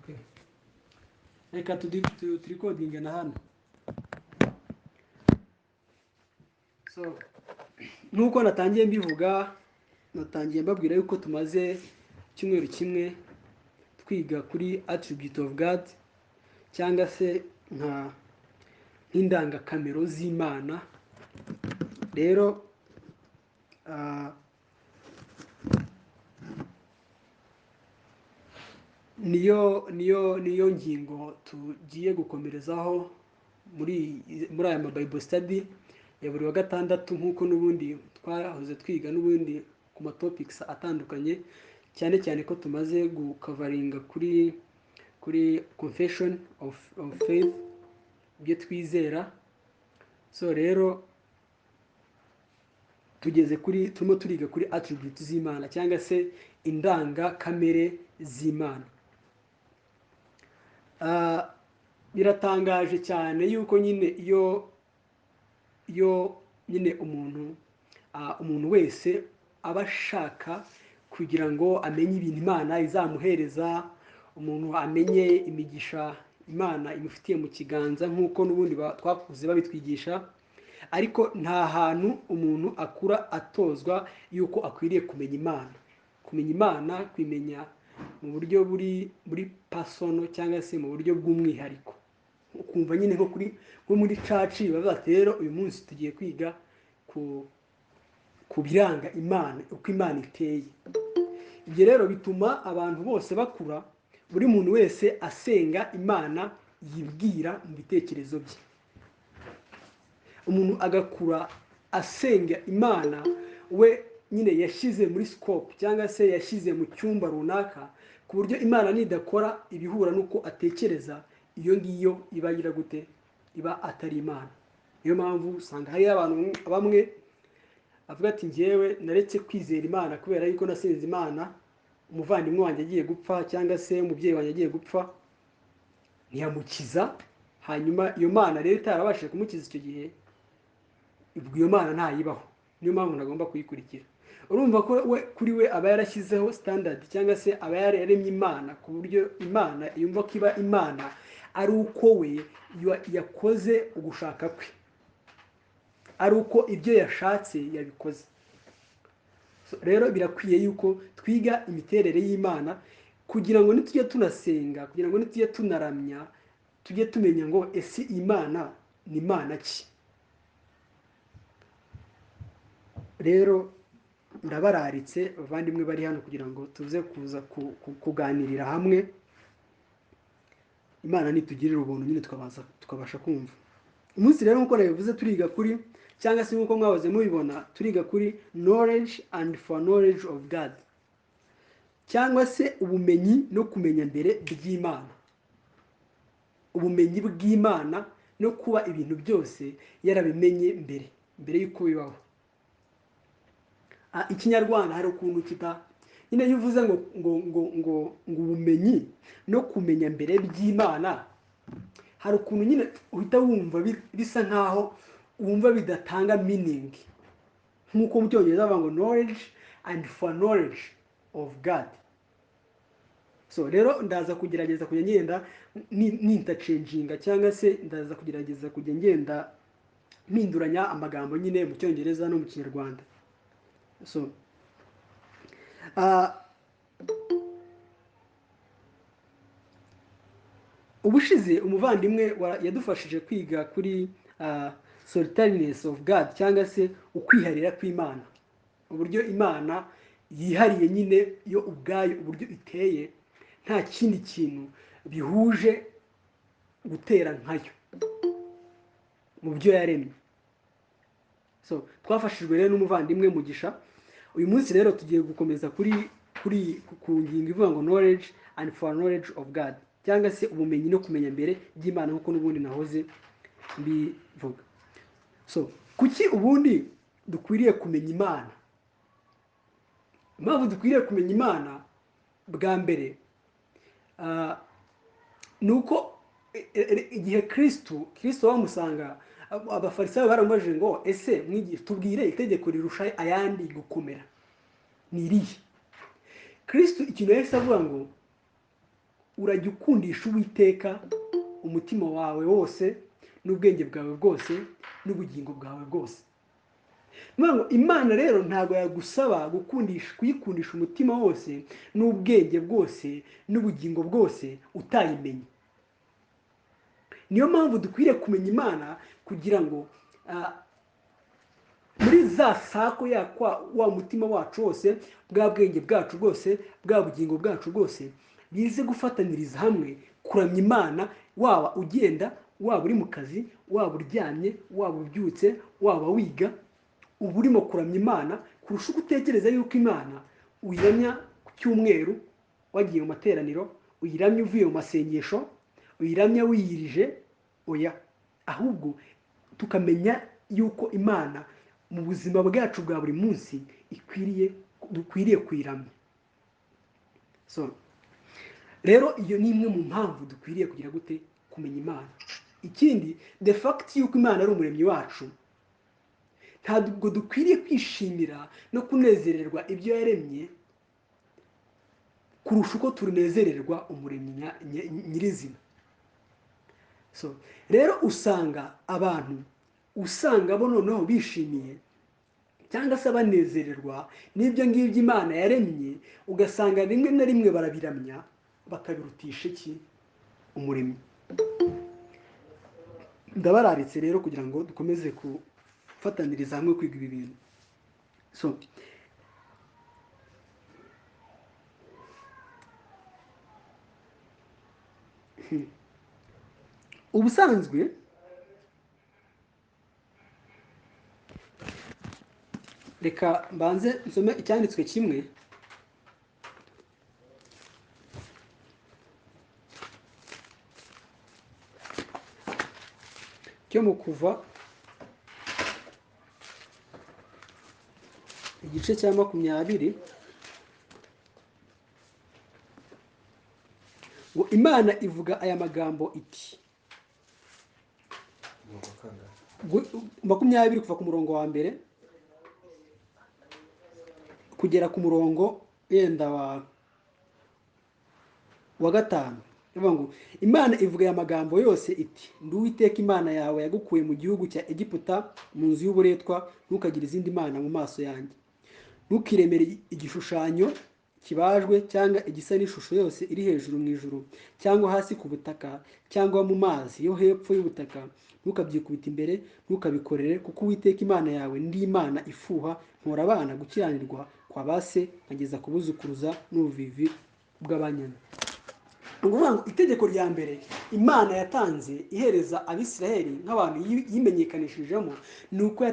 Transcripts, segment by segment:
Okay. Reka turikodinga na hano. So nuko natangiye mbivuga, natangiye mbabwira yuko tumaze icyumweru kimwe twiga kuri attribute of God cyangwa se nk'indangakamero z'Imana. Rero niyo ngingo tugiye gukomerezaho muri aya Bible study ya buri wa gatandatu, nk'uko n'ubundi twahoze twiga n'ubundi ku ma topics atandukanye, cyane cyane ko tumaze gukavaringa kuri confession of faith, ibyo twizera. So rero turimo turiga kuri attribute z'Imana cyangwa se indangakamere z'Imana. Biratangaje cyane yuko nyine iyo nyine umuntu wese aba ashaka kugira ngo amenye ibintu Imana izamuhereza, umuntu amenye imigisha Imana imufitiye mu kiganza, nk'uko n'ubundi twakuze babitwigisha. Ariko nta hantu umuntu akura atozwa yuko akwiriye kumenya Imana. Kumenya Imana, kwimenya mu buryo buri pasono cyangwa se mu buryo bw'umwihariko. Ukumva nyine nko muri church bavuga rero uyu munsi tugiye kwiga ku biranga Imana, uko Imana iteye. Ibyo rero bituma abantu bose bakura, buri muntu wese asenga Imana yibwira mu bitekerezo bye. Umuntu agakura asenga Imana we nyine yashyize muri scope cyangwa se yashyize mu cyumba runaka, ku buryo Imana nidakora ibihura n'uko atekereza, iyo ngiyo iba agira gute, iba atari Imana. Niyo mpamvu usanga hari abantu bamwe avuga ati njyewe naretse kwizera Imana kubera yuko nasenze Imana, umuvandimwe wanjye agiye gupfa cyangwa se umubyeyi wanjye agiye gupfa ntiyamukiza, hanyuma iyo Mana rero itarabashije kumukiza icyo gihe, iyo Mana ntayibaho. Niyo mpamvu ntagomba kuyikurikira. Urumva ko kuri we aba yarashyizeho standard cyangwa se aba yaremye Imana ku buryo Imana yumva ko iba Imana ari uko we yakoze ugushaka kwe, ari uko ibyo yashatse yabikoze. Rero birakwiye yuko twiga imiterere y'Imana kugira ngo nitujye tunasenga, kugira ngo nitujye tunaramya, tujye tumenya ngo ese Imana ni Imana ki. Rero ndabararitse abavandimwe bari hano kugira ngo tuze kuza kuganirira hamwe, Imana nitugirira ubuntu nyine tukabasha kumva. Umunsi rero nk'uko nabivuze turiga kuri, cyangwa se nk'uko mwahoze mubibona, turiga kuri knowledge and foreknowledge of God, cyangwa se ubumenyi no kumenya mbere by'Imana. Ubumenyi bw'Imana no kuba ibintu byose yarabimenye mbere y'uko bibaho. Ikinyarwanda hari ukuntu nyine iyo uvuze ngo ubumenyi no kumenya mbere by'Imana, hari ukuntu nyine uhita wumva bisa nkaho wumva bidatanga meaning, nk'uko mu Cyongereza bavuga ngo knowledge and foreknowledge of God. So rero ndaza kugerageza kujya ngenda n'interchanginga, cyangwa se ndaza kugerageza kujya ngenda mpinduranya amagambo nyine mu Cyongereza no mu Kinyarwanda. So ubushize umuvandimwe yadufashije kwiga kuri solitariness of God, cyangwa se ukwiharira kw'Imana, uburyo Imana yihariye nyine yo ubwayo, uburyo iteye nta kindi kintu bihuje gutera nkayo mu byo yaremye. So twafashijwe rero n'umuvandimwe Mugisha. Uyu munsi rero tugiye gukomeza ku ngingo ivuga ngo knowledge and foreknowledge of God, cyangwa se ubumenyi no kumenya mbere by'Imana, nk'uko n'ubundi nahoze mbivuga. So kuki ubundi dukwiriye kumenya Imana? Impamvu dukwiriye kumenya Imana bwa mbere ni uko igihe Kristo bamusanga, abafarisayo baramubajije ngo ese mwigisha tubwire itegeko rirusha ayandi gukomera ni irihe? Kristo ikintu yahise avuga ngo urajya ukundisha Uwiteka umutima wawe wose n'ubwenge bwawe bwose n'ubugingo bwawe bwose. Imana rero ntabwo yagusaba kuyikundisha umutima wose n'ubwenge bwose n'ubugingo bwose utayimenye. Niyo mpamvu dukwiriye kumenya Imana kugira ngo muri za sako wa mutima wacu wose, bwa bwenge bwacu bwose, bwa bugingo bwacu bwose bize gufataniriza hamwe kuramya Imana, waba ugenda, waba uri mu kazi, waba uryamye, waba ubyutse, waba wiga, uba urimo kuramya Imana kurusha uko utekereza yuko Imana uyiramya ku cyumweru wagiye mu materaniro, uyiramya uvuye mu masengesho, uyiramya wiyirije. Oya, ahubwo tukamenya yuko Imana mu buzima bwacu bwa buri munsi dukwiriye kuyiramya. Rero iyo ni imwe mu mpamvu dukwiriye kugira gute kumenya Imana. Ikindi, the fact yuko Imana ari umuremyi wacu, ntabwo dukwiriye kwishimira no kunezererwa ibyo yaremye kurusha uko tunezererwa umuremyi nyirizina. Rero usanga abantu bo noneho bishimiye cyangwa se banezererwa n'ibyo ngibyo Imana yaremye, ugasanga rimwe na rimwe barabiramya bakabirutisha umuremyi. Ndabararitse rero kugira ngo dukomeze gufataniriza hamwe kwiga ibi bintu. Ubusanzwe reka mbanze nsome icyanditswe kimwe cyo mu Kuva igice cya 20, ngo Imana ivuga aya magambo iti, 20 kuva ku murongo wa mbere kugera ku murongo yenda wa 5. Bivuga ngo Imana ivuga aya magambo yose iti, ndi Uwiteka Imana yawe yagukuye mu gihugu cya Egiputa, mu nzu y'uburetwa. Ntukagire izindi mana mu maso yanjye. Ntukiremere igishushanyo kibajwe cyangwa igisa n'ishusho yose iri hejuru mu ijuru cyangwa hasi ku butaka cyangwa mu mazi yo hepfo y'ubutaka. Ntukabyikubita imbere, ntukabikorere, kuko Uwiteka Imana yawe ndi Imana ifuha, mpora abana gukiranirwa kwa base nkageza kubuzukuruza n'ubuvivi bw'abanyana. Ni ukuvuga ngo itegeko rya mbere Imana yatanze ihereza Abisiraheli nk'abantu yimenyekanishijemo, ni uko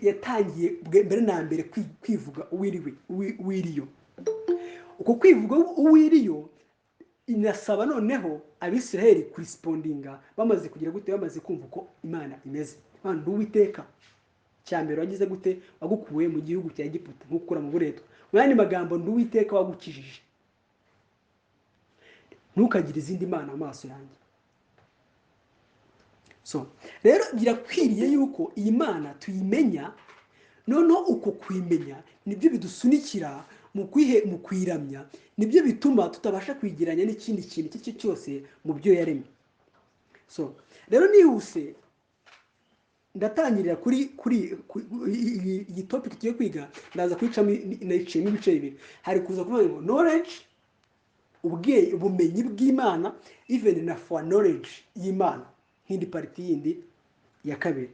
yatangiye mbere na mbere kwivuga uwiriyo. Uko kwivuga uwiriyo inasaba noneho Abisiraheli kurisipondinga bamaze kugira gute, bamaze kumva uko Imana imeze. Ndi Uwiteka cya mbere wagize gute, wagukuye mu gihugu cya Egiputa nk'ukura mu buretwa. Mu yandi magambo, ndi Uwiteka wagukijije. Ntukagire izindi mana mu maso yanjye. Rero birakwiriye yuko iyi Mana tuyimenya, noneho uko kuyimenya nibyo bidusunikira mu kuyiramya, nibyo bituma tutabasha kwigeranya n'ikindi kintu icyo cyose mu byo yaremye. Rero nihuse ndatangirira kuri iyi topic tugiye kwiga, ndaza kwicamo nayiciyemo ibice bibiri. Hari kuza kuvuga ngo knowledge, ubumenyi bw'Imana, even na for knowledge y'Imana nk'indi pariti yindi ya kabiri.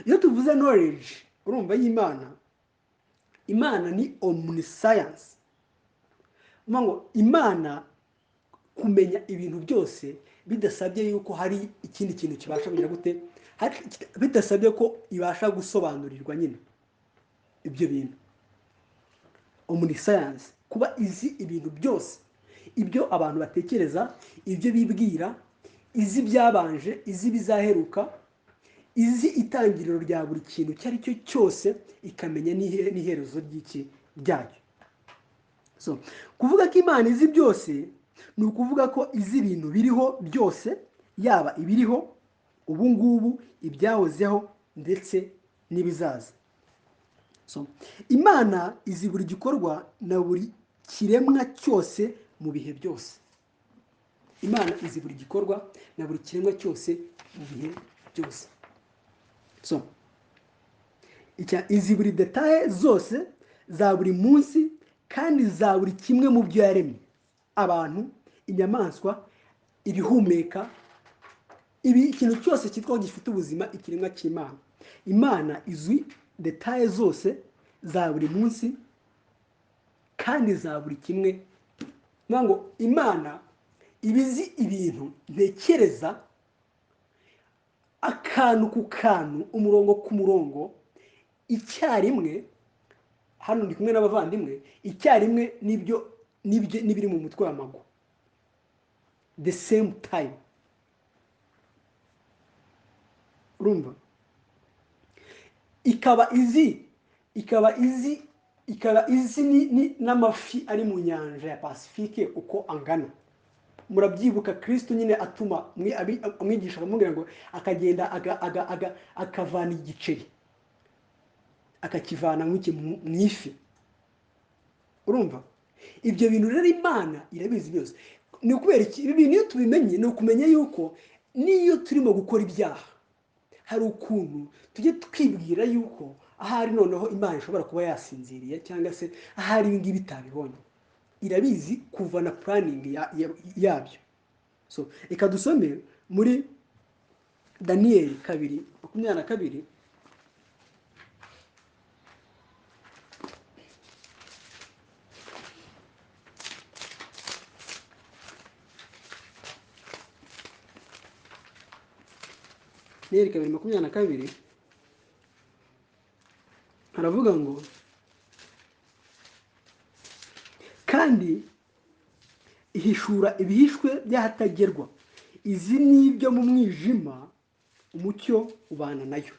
Iyo tuvuze knowledge urumva y'Imana, Imana ni omniscience. Ngo Imana kumenya ibintu byose bidasabye yuko hari ikindi kintu kibasha kugira gute, bidasabye ko ibasha gusobanurirwa nyine ibyo bintu. Omniscience, kuba izi ibintu byose, ibyo abantu batekereza, ibyo bibwira, izi byabanje, izi bizaheruka, izi itangiriro rya buri kintu icyo ari cyo cyose, ikamenya n'iherezo ryacyo. Kuvuga ko Imana izi byose ni ukuvuga ko izi ibintu biriho byose, yaba ibiriho ubu ngubu, ibyahozeho ndetse n'ibizaza. Imana izi buri gikorwa na buri kiremwa cyose mu bihe byose. Imana izi buri gikorwa na buri kiremwa cyose mu bihe byose. So izi buri detaye zose za buri munsi kandi za buri kimwe mu byo yaremye, abantu, inyamaswa, ibihumeka, ikintu cyose cyitwa gifite ubuzima, ikiremwa cy'Imana. Imana izi detaye zose za buri munsi kandi za buri kimwe. Ngo Imana ibizi ibintu ntekereza akantu ku kantu, umurongo ku murongo, icyarimwe. Hano ndi kumwe n'abavandimwe, icyarimwe n'ibiri mu mutwe w'amaguru, the same time. Urumva? ikaba izi n'amafi ari mu nyanja ya Pasifike uko angana. Murabyibuka Kristo nyine atuma amwigisha akamubwira ngo akagenda akavana igiceri akakivana mu ifi. Urumva? Ibyo bintu rero Imana irabizi byose. Ni ukubera iki ibi bintu iyo tubimenye, ni ukumenya yuko niyo turimo gukora ibyaha hari ukuntu tujye twibwira yuko ahari noneho Imana ishobora kuba yasinziriye cyangwa se ahari ibi ngibi bitabibonye. Irabizi kuva na planning yabyo. So reka dusome muri Daniyeli 2:22. Daniyeli 2:22 haravuga ngo kandi ihishura ibihishwe by'ahatagerwa, izi ni ibyo mu mwijima, umucyo ubana nayo.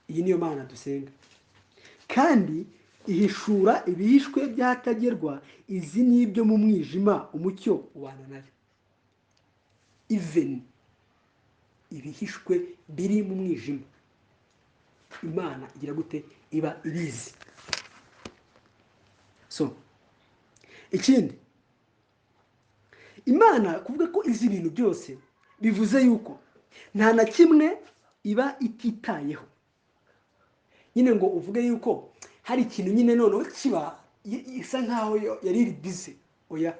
Iyi niyo Mana dusenga. Kandi ihishura ibihishwe by'ahatagerwa, izi ni ibyo mu mwijima, umucyo ubana nayo. Even ibihishwe biri mu mwijima, Imana igira gute? Iba ibizi. So ikindi, Imana kuvuga ko izi ibintu byose bivuze yuko nta na kimwe iba ititayeho. Nyine ngo uvuge yuko hari ikintu nyine noneho kiba isa nkaho yari iri bize. Oya,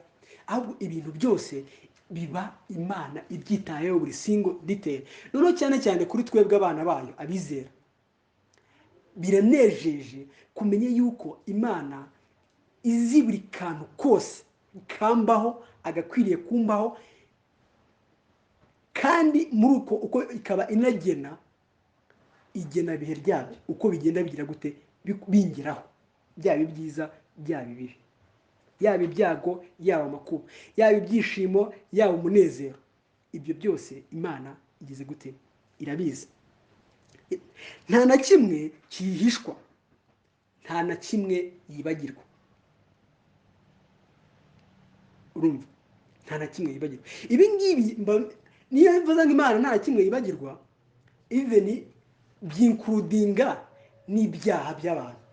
ahubwo ibintu byose biba Imana ibyitayeho, buri single detail. Noneho cyane cyane kuri twebwe abana bayo abizera, biranejeje kumenya yuko Imana izi buri kantu kose kambaho, agakwiriye kumbaho, kandi muri uko ikaba igena ibihe ryabyo uko bigenda bigira gute bingeraho, byaba ibyiza byaba ibibi, yaba ibyago yaba amakuba, yaba ibyishimo yaba umunezero. Ibyo byose Imana igeze gute? Irabizi. Nta na kimwe kihishwa, nta na kimwe yibagirwa. Urumva? Nta na kimwe yibagirwa. Ibi ngibi niyo mvuze ngo Imana nta na kimwe yibagirwa, even byinkurudinga n'ibyaha by'abantu,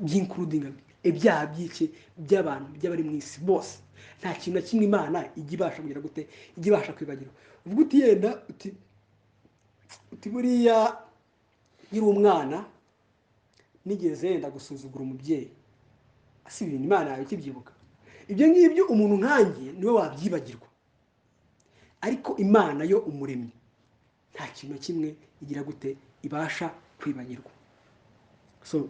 byinkurudinga ibyaha by'iki by'abantu by'abari mu isi bose. Nta kintu na kimwe Imana ijya ibasha kugira gute, ijya ibasha kwibagirwa. Uvuga uti yenda uti buriya nyiri umwana nigeze yenda gusuzugura umubyeyi, asi ibintu Imana yawe ikibyibuka. Ibyo ngibyo umuntu nkanjye niwe wabyibagirwa, ariko Imana yo umuremyi nta kintu kimwe igira gute ibasha kwibagirwa. So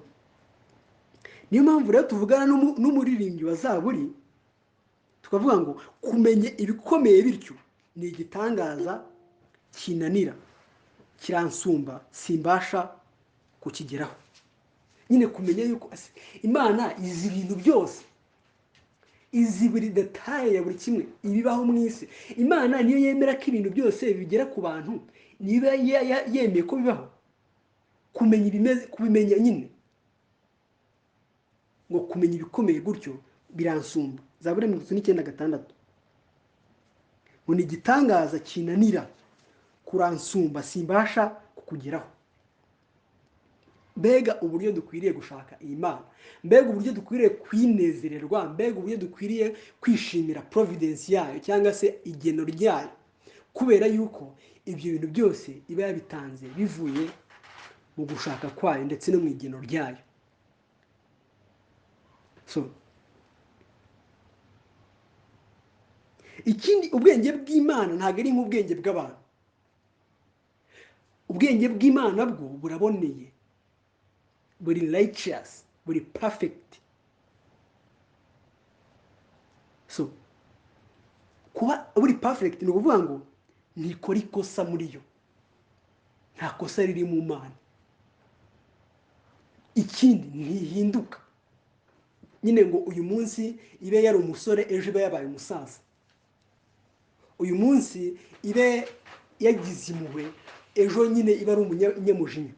niyo mpamvu rero tuvugana n'umuririmbyi wa Zaburi tukavuga ngo kumenya ibikomeye bityo ni igitangaza kinanira, kiransumba, simbasha kukigeraho. Nyine kumenya yuko Imana izi ibintu byose, izi buri detaye ya buri kimwe ibibaho mu isi. Imana niyo yemera ko ibintu byose bigera ku bantu, niba yemeye ko bibaho. Kubimenya nyine ngo kumenya ibikomeye gutyo biransumba. Zaburi 39:6 ngo ni igitangaza kinanira, kuransumba, simbasha kukugeraho. mbega uburyo dukwiriye gushaka iyi Mana, mbega uburyo dukwiriye kwinezererwa, mbega uburyo dukwiriye kwishimira providence yayo cyangwa se igeno ryayo, kubera yuko ibyo bintu byose iba yabitanze bivuye mu gushaka kwayo ndetse no mu igeno ryayo. So ikindi, ubwenge bw'Imana ntabwo ari nk'ubwenge bw'abantu. Ubwenge bw'Imana bwo buraboneye, buri righteous, buri perfect. So kuba buri perfect ni ukuvuga ngo ntikora ikosa muri yo, nta kosa riri mu Mana. Ikindi, ntihinduka. Nyine ngo uyu munsi ibe yari umusore, ejo ibe yabaye umusaza. Uyu munsi ibe yagize impuhwe, ejo nyine iba ari umunyamujinya.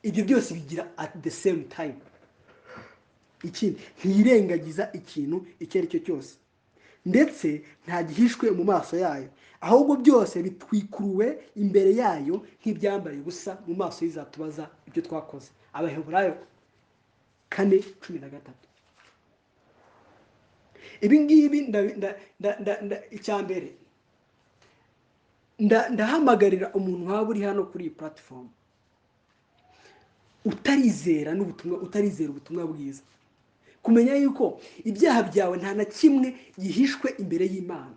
Ibyo byose bigira at the same time. Ikindi, ntiyirengagiza ikintu icyo ari cyo cyose, ndetse nta gihishwe mu maso yayo, ahubwo byose bitwikuruwe imbere yayo nk'ibyambaye ubusa mu maso y'izatubaza ibyo twakoze. Abaheburayo 4:13. Ibi ngibi icya mbere ndahamagarira umuntu waba uri hano kuri iyi platform utarizera ubutumwa bwiza, kumenya yuko ibyaha byawe nta na kimwe gihishwe imbere y'Imana.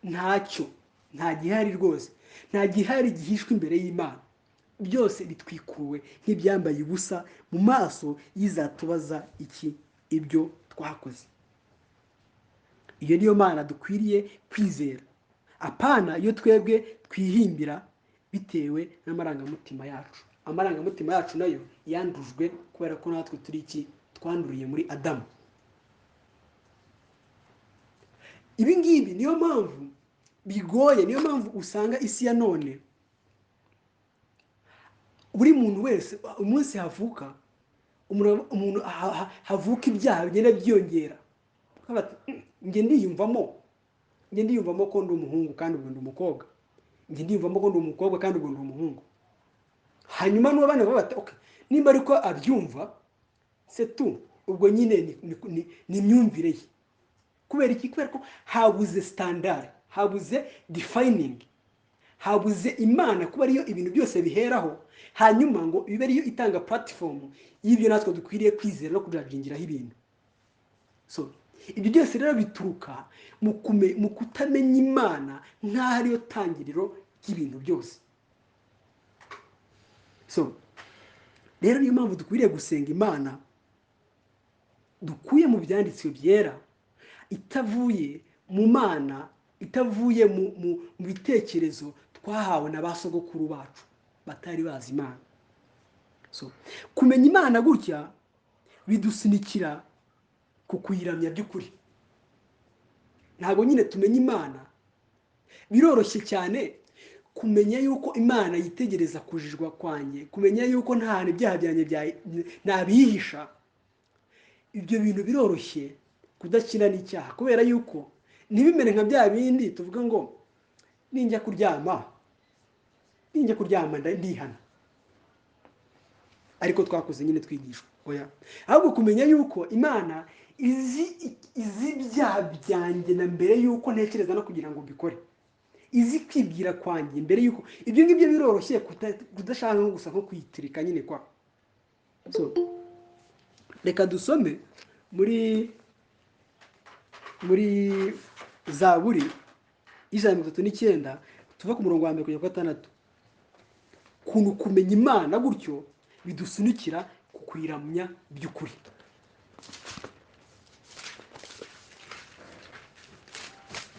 Ntacyo, nta gihari rwose, nta gihari gihishwe imbere y'Imana. Byose bitwikuruwe nk'ibyambaye ubusa mu maso y'izatubaza ibyo twakoze. Iyo niyo Mana dukwiriye kwizera, apana iyo twebwe twihimbira bitewe n'amarangamutima yacu. Amarangamutima yacu nayo yandujwe kubera ko natwe turi twanduriye muri Adamu. Ibi ngibi niyo mpamvu bigoye, niyo mpamvu usanga isi ya none buri muntu wese umunsi havuka umuntu havuka ibyaha bigenda byiyongera. Nge ndiyumvamo ko ndi umuhungu kandi ubwo ndi umukobwa, nge ndiyumvamo ko ndi umukobwa kandi ubwo ndi umuhungu. Hanyuma n'uwo bana baba bati okay, nimba ariko abyumva c'est tout, ubwo nyine ni imyumvire ye. Kubera iki? Kubera ko habuze standard, habuze defining, habuze Imana kuba ariyo ibintu byose biheraho, hanyuma ngo bibe ariyo itanga platform y'ibyo natwe dukwiriye kwizera no kubyajingiraho ibintu. So ibyo byose rero bituruka mu kutamenya Imana nk'aho ariyo tangiriro ry'ibintu byose. So rero niyo mpamvu dukwiriye gusenga Imana dukuye mu byanditswe byera, itavuye mu Mana, itavuye mu bitekerezo twahawe na basogokuru bacu batari bazi Imana. So kumenya Imana gutya bidusunikira ku kuyiramya by'ukuri. Ntabwo nyine tumenya Imana, biroroshye cyane kumenya yuko Imana yitegereza kujijwa kwanjye, kumenya yuko nta hantu ibyaha byanjye nabihisha. Ibyo bintu biroroshye kudakina n'icyaha, kubera yuko ntibimere nka bya bindi tuvuga ngo ninjya kuryama ndihana, ariko twakoze nyine twigishwa. Oya, ahubwo kumenya yuko Imana izi ibyaha byanjye na mbere yuko ntekereza no kugira ngo mbikore, izi kwibwira kwanjye mbere yuko. Ibyo ngibyo biroroshye kudashaka no gusa nko kwitirika nyine kwa. So reka dusome muri Zaburi 139 tuva ku murongo wa 1 kugera ku 6. Kuntu kumenya Imana gutyo bidusunikira ku kuyiramya by'ukuri.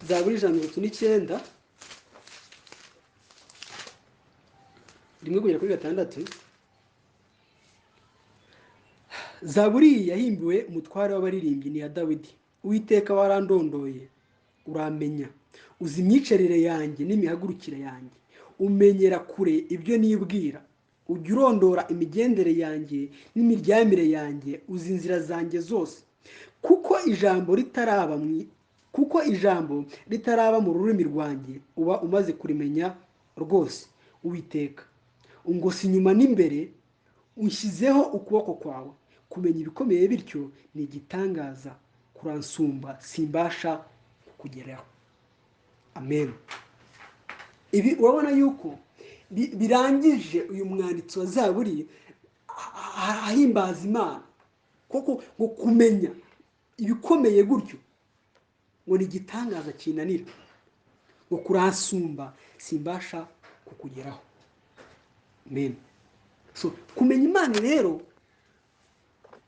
Zaburi 139 1 kugera kuri 6. Zaburi yahimbiwe umutware w'abaririmbyi ni ya Dawidi. Uwiteka warandondoye uramenya, uzi imyicarire yanjye n'imihagurukire yanjye, umenyera kure ibyo nibwira, ujya urondora imigendere yanjye n'imiryamire yanjye, uzi inzira zanjye zose. Kuko ijambo ritaraba mu rurimi rwanjye uba umaze kurimenya rwose. Uwiteka ungose inyuma n'imbere, unshyizeho ukuboko kwawe, kumenya ibikomeye bityo ni igitangaza, kuransumba simbasha kukugeraho. Amen. Ibi urabona yuko birangije uyu mwanditsi wa Zaburi ahimbaza Imana, kuko ngo kumenya ibikomeye gutyo ngo ni igitangaza kinanira, ngo kuransumba simbasha kukugeraho. Amen. So kumenya Imana rero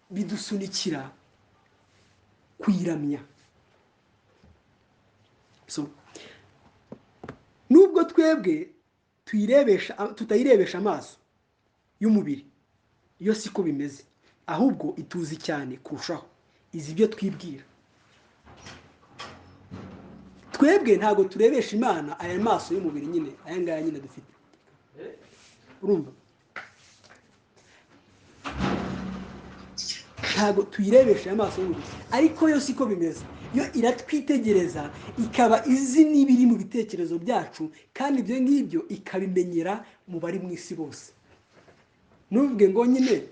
bidusunikira kuyiramya. So nubwo twebwe tutayirebesha amaso y'umubiri, iyo siko bimeze, ahubwo ituzi cyane kurushaho, izi ibyo twibwira. Twebwe ntago turebesha Imana aya maso y'umubiri nyine, aya ngaya nyine dufite, urumva? Ntago tuyirebesha amaso y'umubiri, ariko yo siko bimeze. Yo iratwitegereza, ikaba izi n'ibiri mu bitekerezo byacu, kandi ibyo ngibyo ikabimenyera mu bari mu isi bose. Nuvuge ngo nyine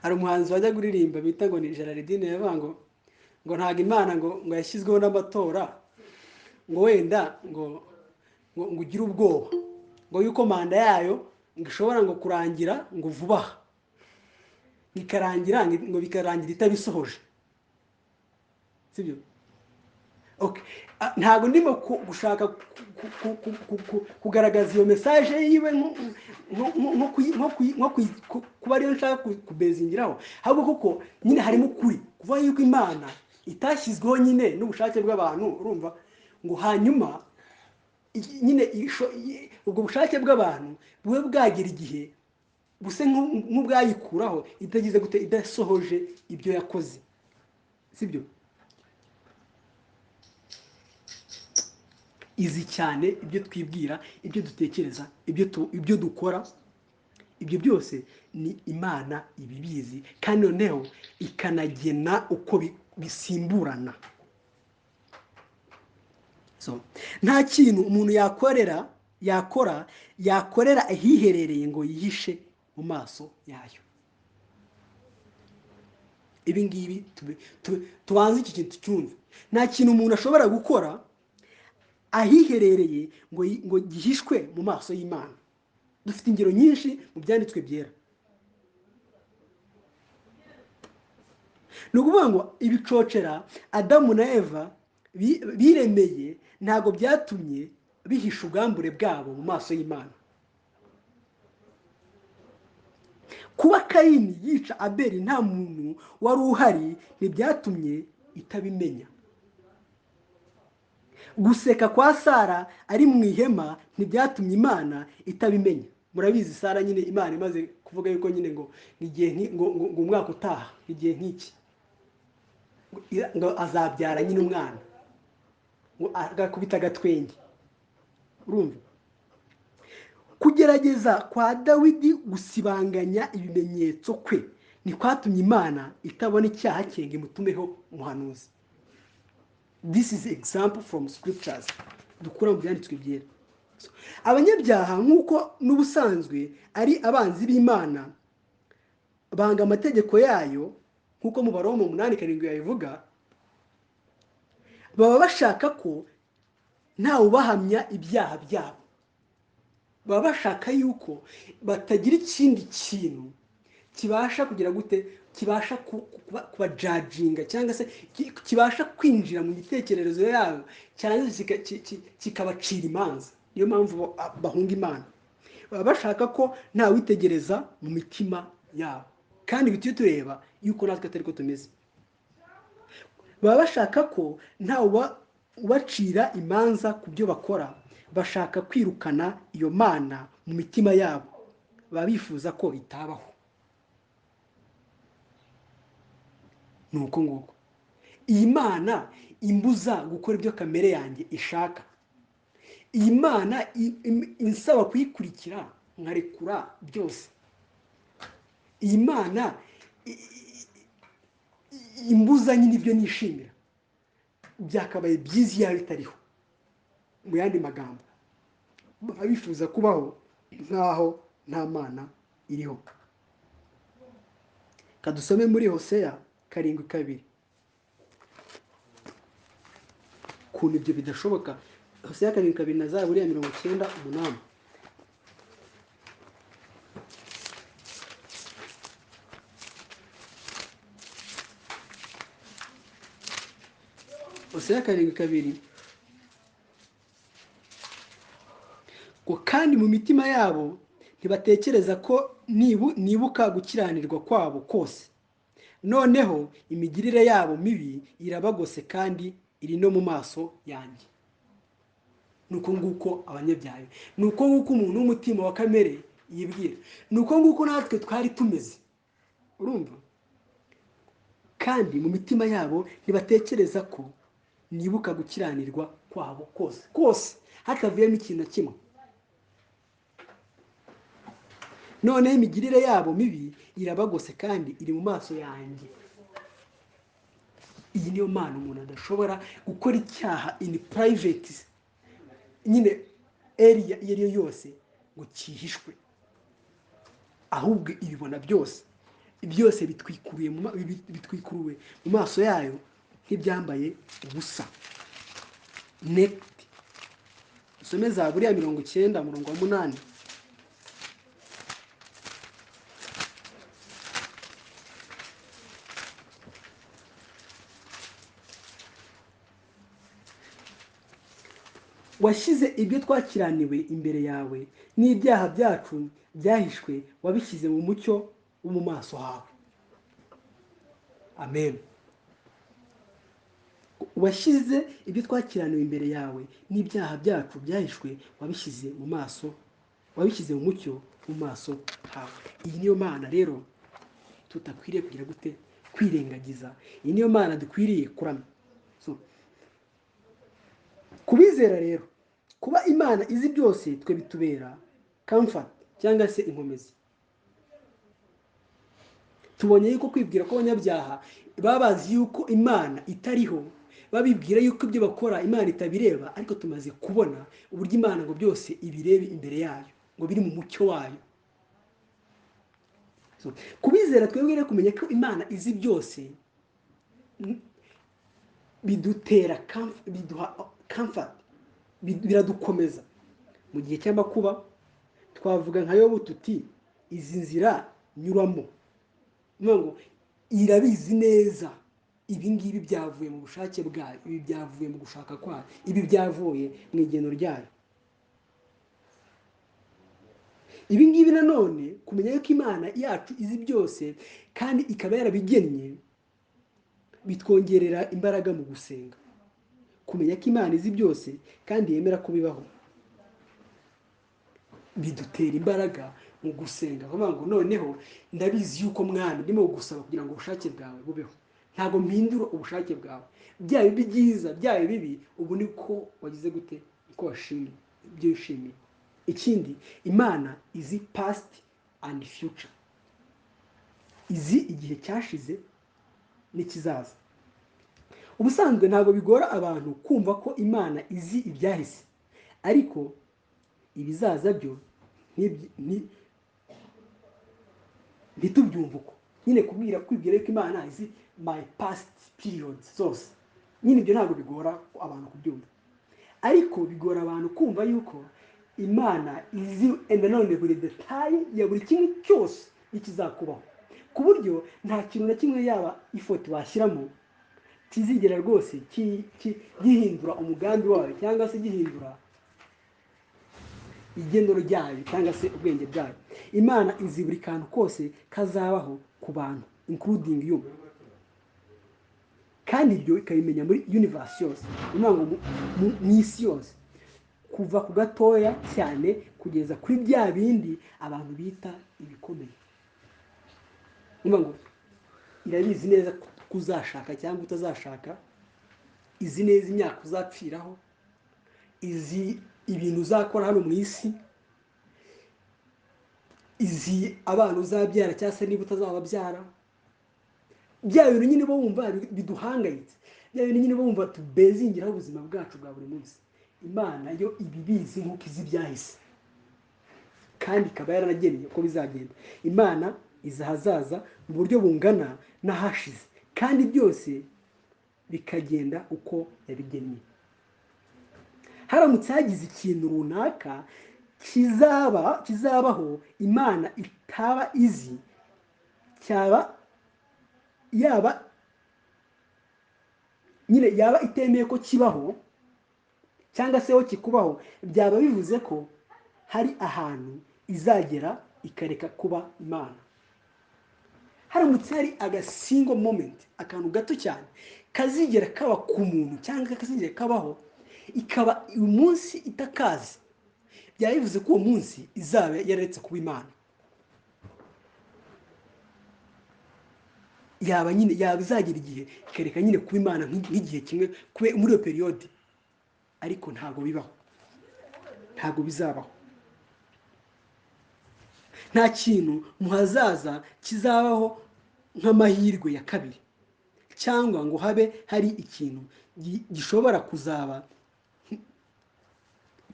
hari umuhanzi wajya kuririmba bita ngo ni Gerardine, yavuga ngo ntago Imana ngo yashyizweho n'amatora ngo wenda ngo ugire ubwoba ngo yuko manda yayo ngo ishobora ngo kurangira ngo vuba aha, bikarangira itabisohoje, sibyo? Okay. Ntago ndimo gushaka kugaragaza iyo message yiwe nko kuba ariyo nshaka kubezingiraho, ahubwo kuko nyine harimo ukuri kuva yuko Imana itashyizweho nyine n'ubushake bw'abantu, urumva? Ngo hanyuma nyine ubwo bushake bw'abantu bube bwagira igihe buse nk'ubwayikuraho itagize gute, idasohoje ibyo yakoze, sibyo? Izi cyane ibyo twibwira, ibyo dutekereza, ibyo dukora, ibyo byose ni Imana ibibizi, kandi noneho ikanagena uko bisimburana. So nta kintu umuntu yakorera ahiherereye ngo yihishe mu maso yayo. Ibi ngibi tubanze iki kintu cyumve. Nta kintu umuntu ashobora gukora ahiherereye ngo gihishwe mu maso y'Imana. Dufite ingero nyinshi mu byanditswe byera. Ni ukuvuga ngo ibicocera Adamu na Eva biremeye ntago byatumye bihisha ubwambure bwabo mu maso y'Imana. Kuba Kayini yica Abeli nta muntu wari uhari ntibyatumye itabimenya. Guseka kwa Sara ari mu ihema ntibyatumye Imana itabimenya. Murabizi Sara nyine Imana imaze kuvuga yuko nyine ngo igihe ngo umwaka utaha igihe nk'iki ngo azabyara nyine umwana, ngo agakubita agatwenge, urumva? Kugerageza kwa Dawidi gusibanganya ibimenyetso kwe nikwatumye Imana itabona icyaha cye ngo imutumeho umuhanuzi. This is example from scriptures dukura mu byanditswe byera. Abanyabyaha nk'uko n'ubusanzwe ari abanzi b'Imana, banga amategeko yayo nk'uko mu Baroma 8:7 yabivuga, baba bashaka ko ntawe ubahamya ibyaha byabo. Baba bashaka yuko batagira ikindi kintu kibasha kugira gute, kibasha kuba judginga cyangwa se kibasha kwinjira mu gitekerezo yabo cyangwa kikabacira imanza. Niyo mpamvu bahunga Imana. Baba bashaka ko nta witegereza mu mitima yabo, kandi bityo tureba yuko natwe atari ko tumeze. Baba bashaka ko nta ubacira imanza ku byo bakora, bashaka kwirukana iyo Mana mu mitima yabo, baba bifuza ko itabaho. Nuko nguko iyi Mana imbuza gukora ibyo kamere yanjye ishaka. Iyi Mana insaba kuyikurikira nkarekura byose. Iyi Mana imbuza nyine ibyo nishimira, byakabaye byiza iyo bitariho. Mu yandi magambo, bifuza kubaho nk'aho nta mana iriho. Kadusome muri Hoseya 7:2 ukuntu ibyo bidashoboka. Hoseya 7:2 na Zaburi ya 98. Hoseya 7:2 ngo kandi mu mitima yabo ntibatekereza ko nibuka gukiranirwa kwabo kose, noneho imigirire yabo mibi irabagose kandi iri no mu maso yanjye. Nuko nguko abanyabyaha, nuko nguko umuntu w'umutima wa kamere yibwira, nuko nguko natwe twari tumeze. Urumva? Kandi mu mitima yabo ntibatekereza ko nibuka gukiranirwa kwabo kose hatavuyemo ikintu kimwe, noneho imigirire yabo mibi irabagose kandi iri mu maso yanjye. Iyi niyo mana umuntu adashobora gukora icyaha in private, nyine area iyo ari yo yose ngo cyihishwe, ahubwo ibibona byose bitwikuruwe mu maso yayo nk'ibyambaye ubusa. Next, usome Zaburi ya 90:8. Washyize ibyo twakiraniwe imbere yawe, n'ibyaha byacu byahishwe wabishyize mu mucyo wo mu maso hawe. Amen. Washyize ibyo twakiraniwe imbere yawe, n'ibyaha byacu byahishwe wabishyize mu mucyo mu maso hawe. Iyi niyo mana rero tutakwiriye kugira gute kwirengagiza. Iyi niyo mana dukwiriye kuramya. Kubizera rero, kuba Imana izi byose twe bitubera comfort cyangwa se inkomezi. Tubonye yuko kwibwira ko abanyabyaha babazi yuko Imana itariho, babibwira yuko ibyo bakora Imana itabireba, ariko tumaze kubona uburyo Imana ngo byose ibirebe imbere yayo, ngo biri mu mucyo wayo. Kubizera twebwe rero kumenya ko Imana izi byose bidutera biduha comfort, biradukomeza mu gihe cy'amakuba. Twavuga nka Yobu tuti izi nzira nyuramo, ngo irabizi neza ibi ngibi byavuye mu bushake bwayo, ibi byavuye mu gushaka kwayo, ibi byavuye mu igeno ryayo. Ibi ngibi nanone kumenya ko Imana yacu izi byose kandi ikaba yarabigennye, bitwongerera imbaraga mu gusenga. Kumenya ko Imana izi byose kandi yemera ko bibaho bidutera imbaraga mu gusenga. Kuvuga ngo noneho ndabizi yuko Mwami ndimo gusaba kugira ngo ubushake bwawe bubeho, ntabwo mpindura ubushake bwawe, byaba byiza byaba bibi, ubu niko wagize gute, niko washimye ibyo wishimiye. Ikindi, Imana izi past and future, izi igihe cyashize n'ikizaza. Ubusanzwe ntabwo bigora abantu kumva ko Imana izi ibyahise, ariko ibizaza byo ntitubyumva uko. Nyine kwibwira ko Imana izi my past periods zose, nyine ibyo ntabwo bigora abantu kubyumva, ariko bigora abantu kumva yuko Imana izi nanone buri detail ya buri kimwe cyose ikizakubaho, ku buryo nta kintu na kimwe yaba ifoto washyiramo kizigera rwose gihindura umugambi wayo, cyangwa se gihindura igeno ryayo, cyangwa se ubwenge bwayo. Imana izi buri kantu kose kazabaho ku bantu including you, kandi ibyo ikabimenya muri universe yose, ngo mu isi yose, kuva ku gatoya cyane kugeza kuri bya bindi abantu bita ibikomeye. Ngo irabizi neza kuzashaka cyangwa utazashaka, izi neza imyaka uzapfiraho, izi ibintu uzakora hano mu isi, izi abana uzabyara cyangwa se niba utazababyara. Bya bintu nyine bo wumva biduhangayitse, bya bintu nyine bo wumva tubezingiraho ubuzima bwacu bwa buri munsi, imana yo ibibizi nk'uko izi byahise kandi ikaba yaranagennye uko bizagenda. Imana izi ahazaza mu buryo bungana n'ahashize kandi byose bikagenda uko yabigennye. Haramutse hagize ikintu runaka kizabaho imana itaba izi, yaba itemeye ko kibaho cyangwa se ho kikubaho, byaba bivuze ko hari ahantu izagera ikareka kuba imana. Haramutse hari agasingo moment, akantu gato cyane kazigera kaba ku muntu cyangwa kazigera kabaho ikaba uyu munsi itakazi, byaba bivuze ko uwo munsi izaba yaretse kuba imana. Yaba izagera igihe ikareka nyine kuba imana nk'igihe kimwe muri iyo periyode, ariko ntabwo bibaho, ntabwo bizabaho. Nta kintu mu hazaza kizabaho nk'amahirwe ya kabiri, cyangwa ngo habe hari ikintu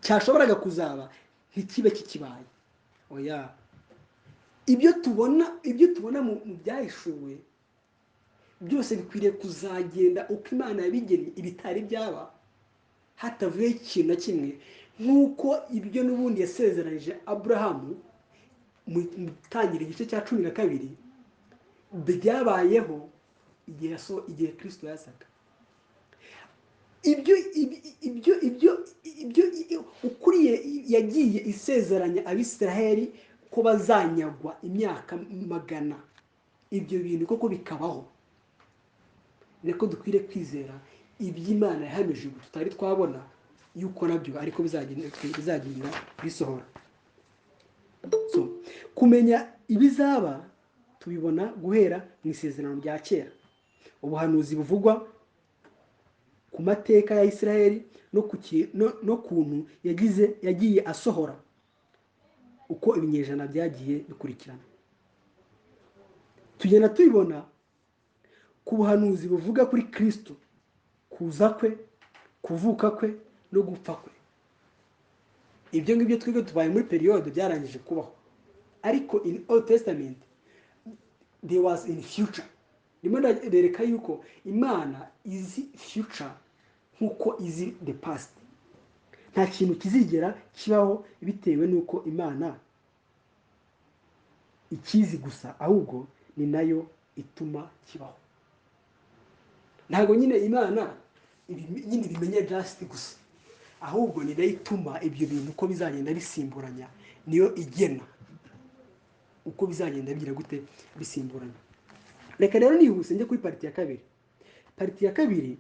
cyashoboraga kuzaba ntikibe kikibaye. Oya, ibyo tubona mu byahishuwe byose bikwiriye kuzagenda uko imana yabigennye, ibitari byaba hatavuyeho ikintu na kimwe, nk'uko ibyo n'ubundi yasezeranije Aburahamu mu gutangira igice cya 12 byabayeho igihe Kristo yazaga. Ibyo ukuriye yagiye isezeranya Abisiraheli ko bazanyagwa imyaka 100, ibyo bintu koko bikabaho. Niko dukwiriye kwizera iby'Imana yahamije tutari twabona yuko nabyo ariko bizagenda bisohora. Kumenya ibizaba tubibona guhera mu isezerano rya kera. Ubuhanuzi buvugwa ku mateka ya Isiraheli no kuntu yagiye asohora uko ibinyejana byagiye bikurikirana. Tugenda tubibona ku buhanuzi buvuga kuri Kristo, kuza kwe, kuvuka kwe no gupfa kwe. Ibyo ngibyo twebwe tubaye muri periode byarangije kubaho, ariko in Old Testament there was in future. Ndimo ndereka yuko imana izi future nkuko izi the past. Nta kintu kizigera kibaho bitewe nuko imana ikizi gusa, ahubwo ni nayo ituma kibaho. Ntago nyine imana nyine bimenye just gusa, ahubwo ni nayo ituma ibyo bintu uko bizagenda bisimburanya, niyo igena uko bizagenda bigira gute bisimburana. Reka rero nihuse njye kuri parti ya kabiri. Parti ya kabiri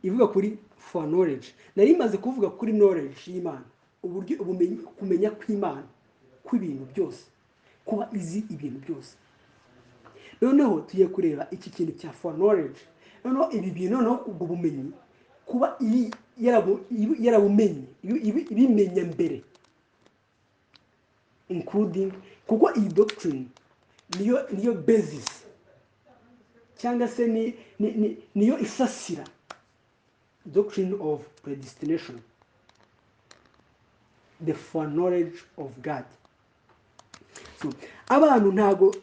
ivuga kuri for knowledge. Nari maze kuvuga kuri knowledge y'Imana, uburyo ubumenyi, kumenya kw'Imana kw'ibintu byose, kuba izi ibintu byose. Noneho tugiye kureba iki kintu cya for knowledge. Noneho ibi bintu ubwo bumenyi kuba yarabumenye ibimenya mbere, including kuko iyi doctrine niyo basis cyangwa se niyo isasira doctrine of predestination, the foreknowledge of God. So abantu ntago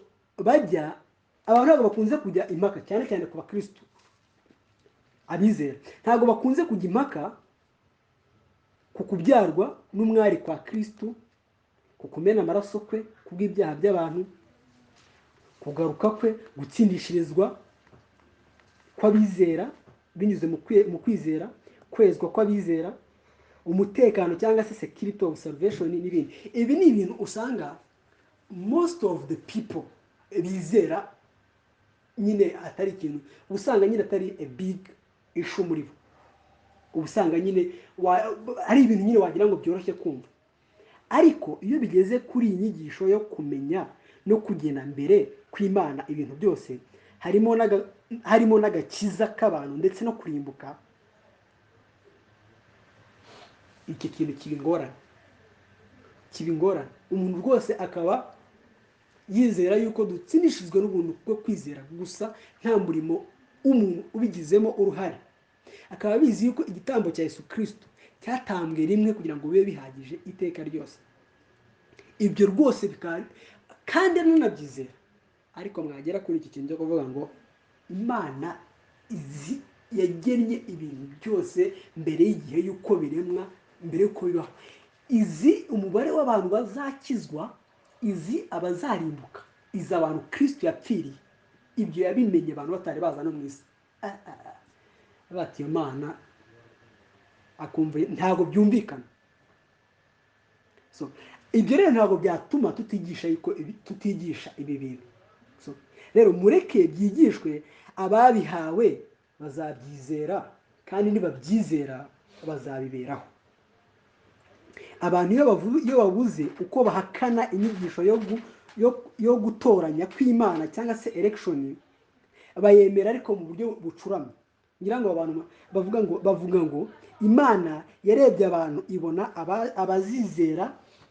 bakunze kujya impaka, cyane cyane ku bakristo abizera ntago bakunze kujya impaka ku kubyarwa n'umwari kwa Kristo, ku kumena amaraso kwe kubw'ibyaha by'abantu, kugaruka kwe, gutsindishirizwa kw'abizera binyuze mu kwizera, kwezwa kw'abizera, umutekano cyangwa se security of salvation n'ibindi. Ibi ni ibintu usanga most of the people bizera nyine atari ikintu, usanga nyine atari a big issue muri bo. Ubusanga nyine ari ibintu nyine wagira ngo byoroshye kumva. Ariko iyo bigeze kuri inyigisho yo kumenya no kugena mbere kw'Imana ibintu byose, harimo n'agakiza k'abantu ndetse no kurimbuka, iki kintu kibingorana. Umuntu rwose akaba yizera yuko dutsindishijwe n'ubuntu bwo kwizera gusa, nta murimo umuntu ubigizemo uruhare. Akaba bizi yuko igitambo cya Yesu Kristo cyatambwe rimwe kugira ngo bibe bihagije iteka ryose. Ibyo rwose kandi nanabyizera, ariko mwagera kuri iki kintu cyo kuvuga ngo Imana izi yagennye ibintu byose mbere y'igihe y'uko biremwa, mbere y'uko bibaho, izi umubare w'abantu bazakizwa, izi abazarimbuka, izi abantu Kristo yapfiriye, ibyo yabimenye abantu batari baza no mu isi. Bati Imana akumva ntabwo byumvikana. Ibyo rero ntabwo byatuma tutigisha ibi bintu. Rero mureke byigishwe, ababihawe bazabyizera, kandi nibabyizera bazabiberaho. Abantu iyo babuze uko bahakana inyigisho yo gutoranya kw'Imana cyangwa se election, bayemera ariko mu buryo bucuramye. Ngira ngo abantu bavuga ngo Imana yarebye abantu ibona abazizera,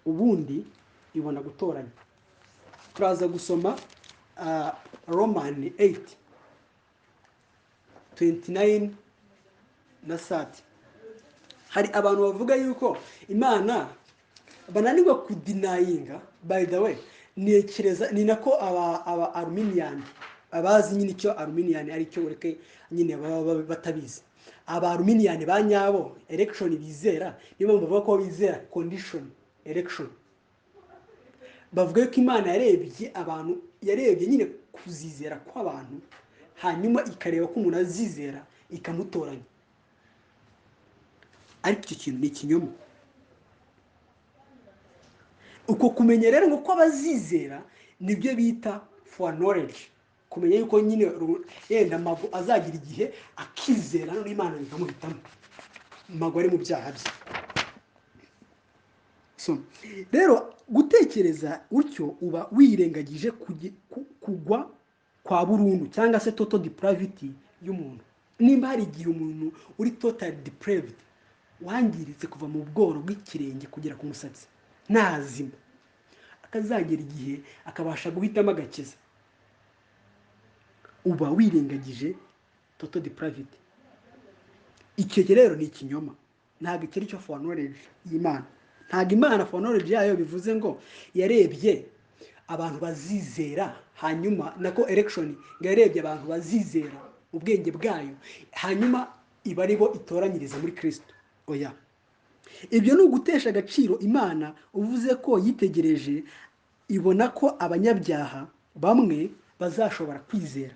ubundi ibona gutoranya. Turaza gusoma Romani 8:29 na 30. Hari abantu bavuga yuko Imana bananirwa kudinayinga. By the way, ni nako aba Arminian abazi nyine icyo Arminian ari cyo, ureke nyine batabizi. Aba Arminian ba nyabo election bizera, nibo bavuga ko bizera condition election. Bavuga ko Imana yarebye nyine kuzizera kw'abantu, hanyuma ikareba ko umuntu azizera ikamutoranya. Ariko icyo kintu ni ikinyoma. Uko kumenya rero ngo ko abazizera nibyo bita for knowledge, kumenya yuko nyine yenda Mago azagira igihe akizera none Imana ikamuhitamo, Mago ari mu byaha bye. Rero gutekereza utyo uba wirengagije kugwa kwa burundu cyangwa se total depravity y'umuntu. Nimba hari igihe umuntu uri total depraved, wangiritse kuva mu bworo bw'ikirenge kugera ku musatsi, ntazima, akazagera igihe akabasha guhitamo agakiza, uba wirengagije total depravity. Icyo rero ni ikinyoma, ntabwo ikiri cyo for knowledge y'Imana. Ntabwo Imana for knowledge yayo bivuze ngo yarebye abantu bazizera, hanyuma nako election ngo yarebye abantu bazizera ubwenge bwayo, hanyuma iba aribo itoranyiriza muri Kristo. Oya, ibyo ni ugutesha agaciro Imana. Uvuze ko yitegereje ibona ko abanyabyaha bamwe bazashobora kwizera.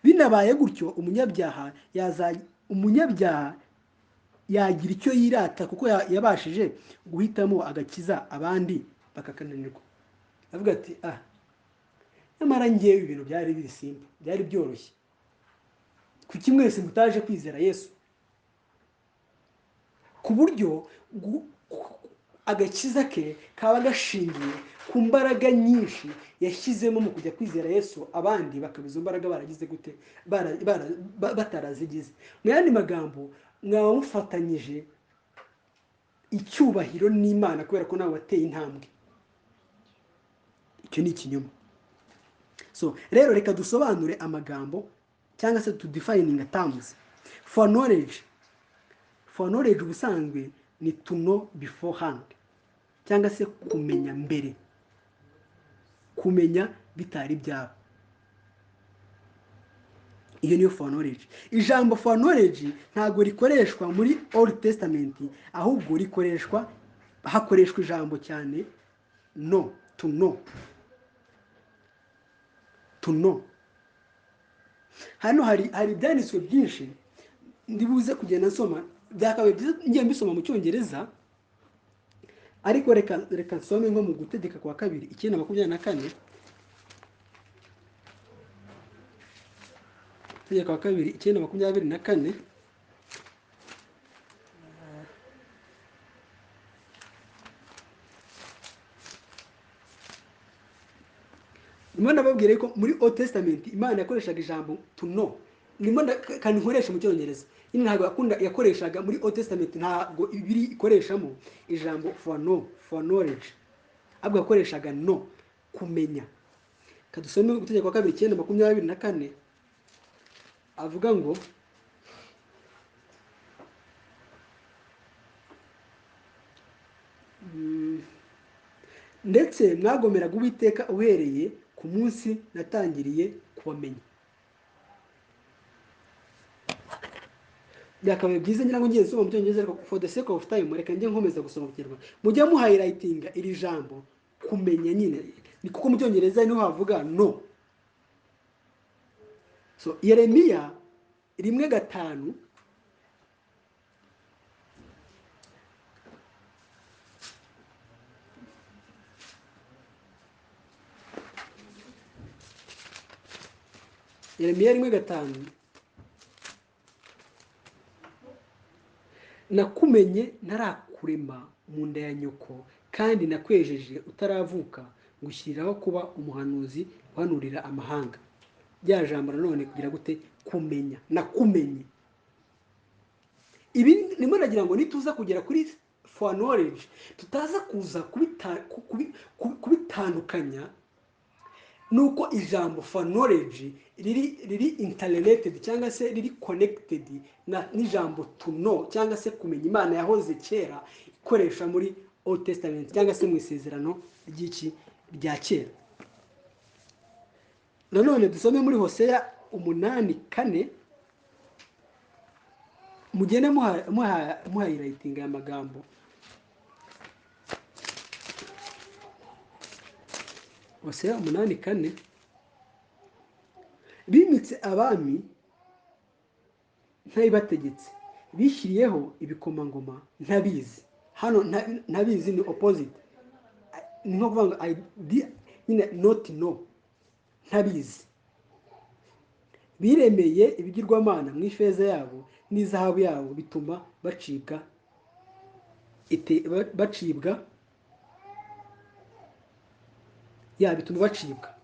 Binabaye gutyo, umunyabyaha yagira icyo yirata kuko yabashije guhitamo agakiza, abandi bakakananirwa. Avuga ati nyamara ngewe ibintu byari biri simple, byari byoroshye, kuki mwese mutaje kwizera Yesu? Ku buryo agakiza ke kaba gashingiye ku mbaraga nyinshi yashyizemo mu kujya kwizera Yesu, abandi bakabiza imbaraga baragize gute, batarazigize. Mu yandi magambo, mwaba mufatanyije icyubahiro n'Imana kubera ko nawe wateye intambwe. Icyo ni ikinyoma. Rero reka dusobanure amagambo cyangwa se tudefining terms. For knowledge ubusanzwe ni to know beforehand, cyangwa se kumenya mbere, kumenya bitari byaba. Iyo niyo for knowledge. Ijambo for knowledge ntabwo rikoreshwa muri Old Testament, ahubwo hakoreshwa ijambo cyane no, to know. Hano hari ibyanditswe byinshi ndibuze kugenda nsoma, byakabaye byiza ngiye mbisoma mu Cyongereza, ariko reka nsome nko mu Gutegeka kwa 2:24. Gutegeka kwa 2:24. Imana babwire ko muri Old Testament Imana yakoreshaga ijambo to know. Nimba kandi nkoresha mu Cyongereza, ntabwo yakoreshaga muri Old Testament, ntabwo ibiri ikoreshamo ijambo for knowledge, ahubwo yakoreshaga no, kumenya. Kadusome Gutegeka kwa 2:24. Avuga ngo ndetse mwagomeraga Uwiteka uhereye ku munsi natangiriye kubamenya. Byakabaye byiza ngira ngo ngiye nsoma mu cyongereza, ariko for the sake of time reka njye nkomeza gusoma mu kinyarwanda. Mujya muhighlightinga iri jambo kumenya nyine, ni kuko mu cyongereza niho havuga no. So Yeremiya 1:5 Yeremiya 1:5 nakumenye ntarakurema mu nda ya nyoko, kandi nakwejeje utaravuka ngushyiriraho kuba umuhanuzi uhanurira amahanga. Rya jambo nanone kugira gute? Kumenya. Nakumenye. Ibi nimo nagira ngo nituza kugera kuri for knowledge tutaza kuza kubitandukanya nuko ijambo for knowledge riri interrelated cyangwa se riri connected n'ijambo to know cyangwa se kumenya. Imana yahoze kera ikoresha muri Old Testament cyangwa se mu isezerano ry'iki rya kera. Nanone dusome muri Hoseya 8:4 mugende muhighlighting aya magambo. Hoseya 8:4 bimitse abami ntabibategetse, bishyiriyeho ibikomangoma ntabizi. Hano ntabizi ni opposite, ni nko kuvuga ngo not know, ntabizi. Biremeye ibigirwamana mu ifeza yabo n'izahabu yabo, bituma bacibwa bituma bacibwa.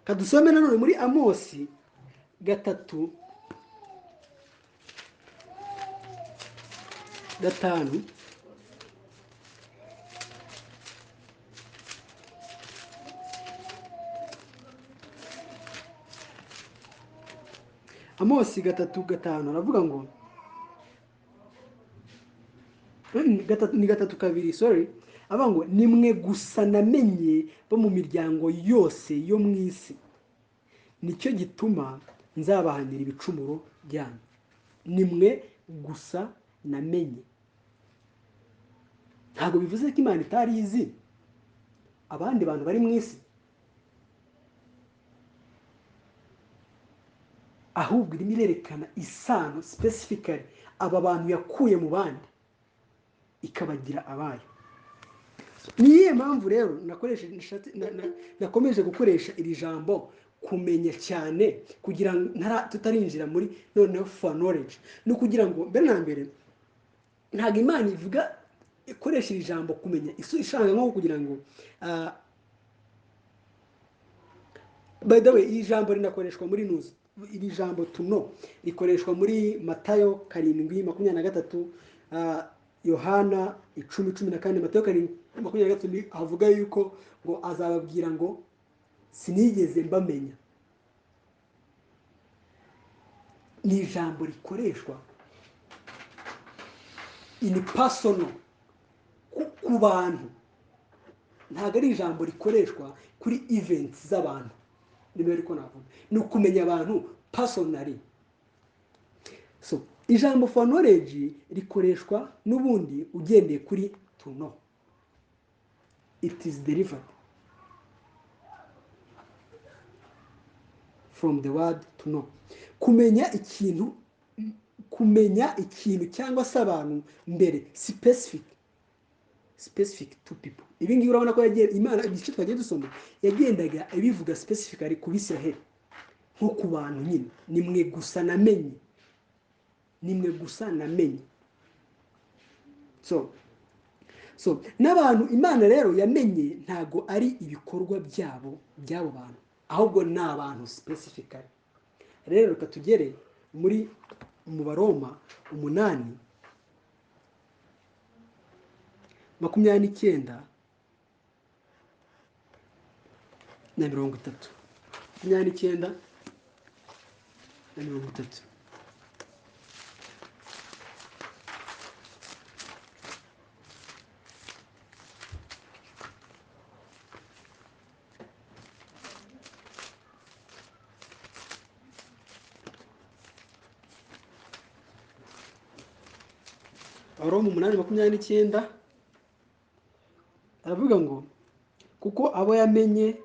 Kadusome nanone muri Amosi 3:5 Amosi 3:5 aravuga ngo ni 3:2 sorry, avuga ngo nimwe gusa namenye bo mu miryango yose yo mu isi, nicyo gituma nzabahanira ibicumuro byanyu. Nimwe gusa namenye. Ntabwo bivuze ko Imana itari izi abandi bantu bari mu isi, ahubwo irimo irerekana isano specifically aba bantu yakuye mu bandi ikabagira abayo. Niyo mpamvu rero nakomeje gukoresha iri jambo kumenya cyane, kugira ngo tutarinjira muri noneho for knowledge. No kugira ngo mbere na mbere ntabwo Imana ivuga ikoresha iri jambo kumenya ishaka nko kugira ngo by the way iri jambo rinakoreshwa muri nuzi. Iri jambo to know rikoreshwa muri Matayo 7:23, Yohana 10:14, Matayo 7:23 havuga yuko ngo azababwira ngo sinigeze mbamenya. Ni ijambo rikoreshwa in personal ku bantu, ntabwo ari ijambo rikoreshwa kuri events z'abantu. Niba ariko navuga ni ukumenya abantu personally. So ijambo for knowledge rikoreshwa n'ubundi ugendeye kuri to know. It is derivative from the word to know. Kumenya ikintu cyangwa se abantu mbere, specific to people. Ibi ngibi urabona ko Imana igice twagiye dusoma yagendaga ibivuga specifically ku Bisiraheli nko ku bantu nyine. Nimwe gusa namenye. So n'abantu Imana rero yamenye ntago ari ibikorwa by'abo bantu, ahubwo ni abantu specifically. Rero reka tugere mu Baroma 8:29 na 30. 29 na 30. Abaroma 8:29 aravuga ngo kuko abo yamenye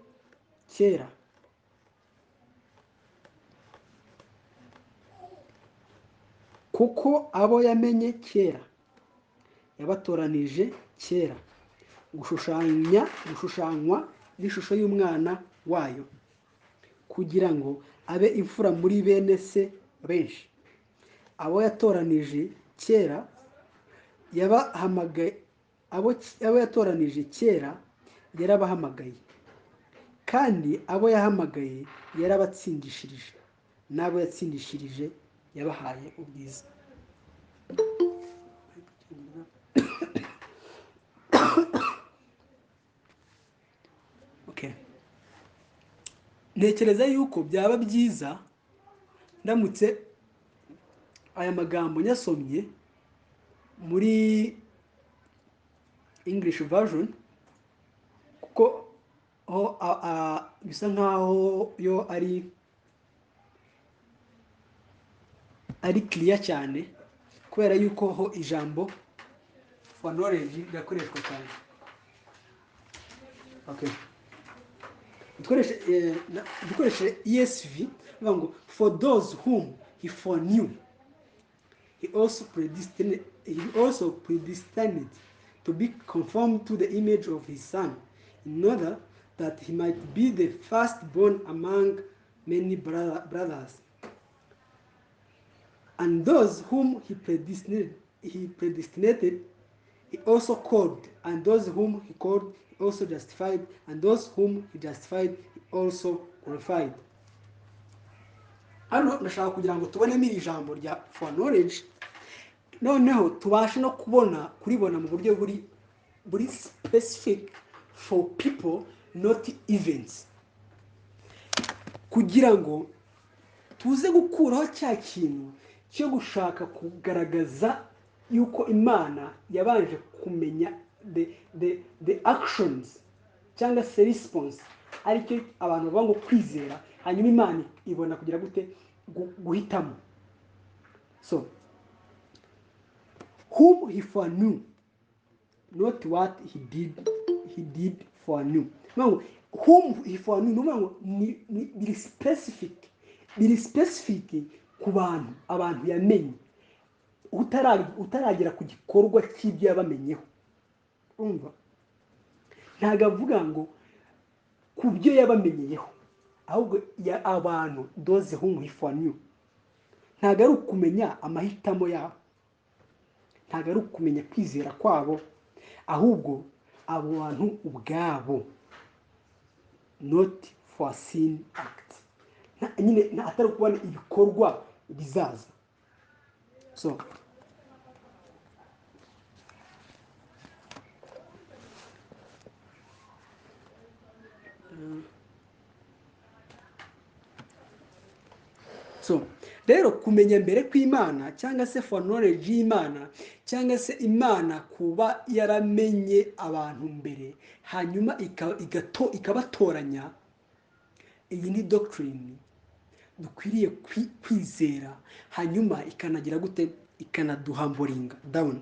kera yabatoranije kera gushushanywa n'ishusho y'umwana wayo kugira ngo abe imfura muri bene se benshi. Abo yatoranije kera yarabahamagaye, kandi abo yahamagaye yarabatsindishirije, n'abo yatsindishirije yabahaye ubwiza. Ntekereza yuko byaba byiza ndamutse aya magambo nyasomye muri English version, kuko bisa nkaho yo ari clear cyane, kubera yuko ho ijambo for knowledge gakoreshwa cyane. Okay, dukoreshe ESV ngo for those whom he foreknew he also predestined to be conformed to the image of his son, in order that he might be the firstborn among many brothers. And those whom he predestinated he also called, and those whom he called he also justified, and those whom he justified he also glorified. Hano nashaka kugira ngo tubonemo iri jambo rya for knowledge, noneho tubashe no kuribona mu buryo buri specific for people, not events, kugira ngo tuze gukuraho cya kintu cyo gushaka kugaragaza yuko Imana yabanje kumenya the actions cyangwa se response, aricyo abantu bavuga ngo kwizera, hanyuma Imana ibona kugira gute guhitamo. So whom he foreknew, not what he did foreknew. No, whom he foreknew, no, ni specific ku abantu yamenye utaragera ku gikorwa cy'ibyo yabamenyeho. Umva, ntago avuga ngo ku byo yabamenyeyeho, ahubwo abantu those whom he foreknew. Ntago ari ukumenya amahitamo yabo, ntago ari ukumenya kwizera kwabo, ahubwo abo bantu ubwabo, not foreseen act. Nyine atari kubona ibikorwa bizaza. So rero kumenya mbere kw'Imana cyangwa se for knowledge y'Imana, cyangwa se Imana kuba yaramenye abantu mbere hanyuma ikabatoranya, iyi ni doctrine dukwiriye kwizera, hanyuma ikanagira gute, ikanaduhamboringa down.